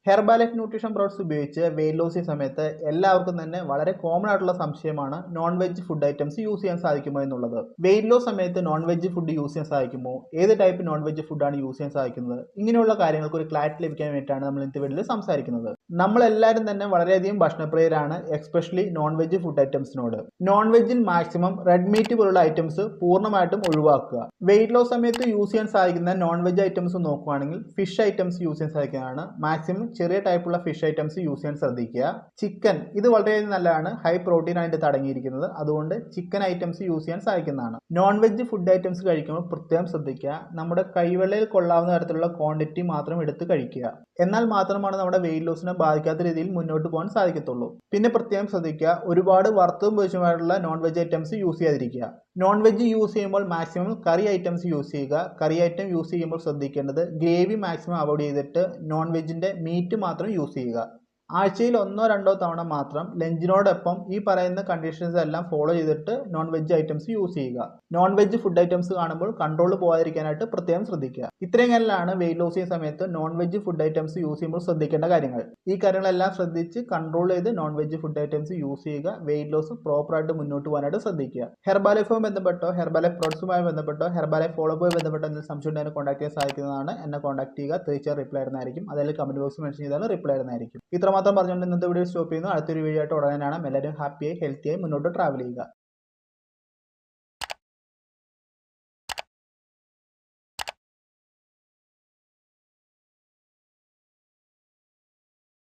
Herbalife nutrition products ഉപയോഗിച്ച് weight loss ചെയ്യുന്ന സമയത്ത് എല്ലാവർക്കും തന്നെ വളരെ കോമൺ ആയിട്ടുള്ള സംശയമാണ് non veg food items use ചെയ്യാൻ സാധിക്കുമോ എന്നുള്ളത്. വെയിറ്റ് ലോസ് സമയത്ത് നോൺ വെജ് ഫുഡ് യൂസ് ചെയ്യാൻ സാധിക്കുമോ, ഏത് ടൈപ്പ് നോൺ വെജ് ഫുഡാണ് യൂസ് ചെയ്യാൻ സാധിക്കുന്നത്, ഇങ്ങനെയുള്ള കാര്യങ്ങൾക്ക് ഒരു ക്ലാരിറ്റി ലഭിക്കാൻ വേണ്ടിയിട്ടാണ് നമ്മൾ ഇന്നത്തെ വീഡിയോയിൽ സംസാരിക്കുന്നത്. നമ്മളെല്ലാവരും തന്നെ വളരെയധികം ഭക്ഷണപ്രിയരാണ്, എസ്പെഷ്യലി നോൺ വെജ് ഫുഡ് ഐറ്റംസിനോട്. നോൺ വെജിൽ മാക്സിമം റെഡ് മീറ്റ് പോലുള്ള ഐറ്റംസ് പൂർണ്ണമായിട്ടും ഒഴിവാക്കുക. വെയിറ്റ് ലോസ് സമയത്ത് യൂസ് ചെയ്യാൻ സാധിക്കുന്ന നോൺ വെജ് ഐറ്റംസ് നോക്കുകയാണെങ്കിൽ ഫിഷ് ഐറ്റംസ് യൂസ് ചെയ്യാൻ സാധിക്കുന്നതാണ്. മാക്സിമം ചെറിയ ടൈപ്പുള്ള ഫിഷ് ഐറ്റംസ് യൂസ് ചെയ്യാൻ ശ്രദ്ധിക്കുക. ചിക്കൻ ഇത് വളരെയധികം നല്ലതാണ്, ഹൈ പ്രോട്ടീൻ ആയിട്ട് അടങ്ങിയിരിക്കുന്നത്, അതുകൊണ്ട് ചിക്കൻ ഐറ്റംസ് യൂസ് ചെയ്യാൻ സാധിക്കുന്നതാണ്. നോൺ വെജ് ഫുഡ് ഐറ്റംസ് കഴിക്കുമ്പോൾ പ്രത്യേകം ശ്രദ്ധിക്കുക, നമ്മുടെ കൈവെള്ളയിൽ കൊള്ളാവുന്ന തരത്തിലുള്ള ക്വാണ്ടിറ്റി മാത്രം എടുത്ത് കഴിക്കുക. എന്നാൽ മാത്രമാണ് നമ്മുടെ വെയിറ്റ് ലോസിനെ ബാധിക്കാത്ത രീതിയിൽ മുന്നോട്ട് പോകാൻ സാധിക്കത്തുള്ളൂ. പിന്നെ പ്രത്യേകം ശ്രദ്ധിക്കുക, ഒരുപാട് വറുത്തതും പൊരിച്ചതുമായിട്ടുള്ള നോൺ വെജ് ഐറ്റംസ് യൂസ് ചെയ്യാതിരിക്കുക. നോൺ വെജ് യൂസ് ചെയ്യുമ്പോൾ മാക്സിമം കറി ഐറ്റംസ് യൂസ് ചെയ്യുക. കറി ഐറ്റം യൂസ് ചെയ്യുമ്പോൾ ശ്രദ്ധിക്കേണ്ടത് ഗ്രേവി മാക്സിമം അവോയ്ഡ് ചെയ്തിട്ട് നോൺ വെജിൻ്റെ മീറ്റ് മാത്രം യൂസ് ചെയ്യുക. ആഴ്ചയിൽ 1-2 തവണ മാത്രം ലഞ്ചിനോടൊപ്പം ഈ പറയുന്ന കണ്ടീഷൻസ് എല്ലാം ഫോളോ ചെയ്തിട്ട് നോൺ വെജ് ഐറ്റംസ് യൂസ് ചെയ്യുക. നോൺ വെജ് ഫുഡ് ഐറ്റംസ് കാണുമ്പോൾ കൺട്രോൾ പോകാതിരിക്കാനായിട്ട് പ്രത്യേകം ശ്രദ്ധിക്കുക. ഇത്രയും കാര്യങ്ങളാണ് വെയിറ്റ് ലോസ് ചെയ്യുന്ന സമയത്ത് non veg food items use ചെയ്യുമ്പോൾ ശ്രദ്ധിക്കേണ്ട കാര്യങ്ങൾ. ഈ കാര്യങ്ങളെല്ലാം ശ്രദ്ധിച്ച് കൺട്രോൾ ചെയ്ത് non veg food items use ചെയ്യുക. വെയിറ്റ് ലോസ് പ്രോപ്പറായിട്ട് മുന്നോട്ട് പോകാനായിട്ട് ശ്രദ്ധിക്കുക. ഹെർബാലൈഫുമായി ബന്ധപ്പെട്ടോ ഹെർബാലൈഫ് പ്രോഡക്ട്സുമായി ബന്ധപ്പെട്ടോ ഹെർബാലൈഫ് ഫോളോപ്പുമായി ബന്ധപ്പെട്ടോ എന്തെങ്കിലും സംശയം ഉണ്ടെങ്കിൽ കോൺടാക്ട് ചെയ്യാൻ സാധിക്കുന്നതാണ്. എന്നെ കോൺടാക്ട് ചെയ്യുക, തീർച്ചയായും റിപ്ലൈ ആയിരുന്നായിരിക്കും. അതിൽ കമന്റ് ബോക്സ് മെൻഷൻ ചെയ്താൽ റിപ്ലൈ ആയിരുന്നായിരിക്കും. ഇത്രമാത്രം പറഞ്ഞുകൊണ്ട് ഇന്നത്തെ വീഡിയോ സ്റ്റോപ്പ് ചെയ്യുന്നു. അടുത്തൊരു വീഡിയോ ആയിട്ട് ഉടനെ കാണാം. എല്ലാവരും ഹാപ്പിയായി ഹെൽത്തിയായി മുന്നോട്ട് ട്രാവൽ ചെയ്യുക.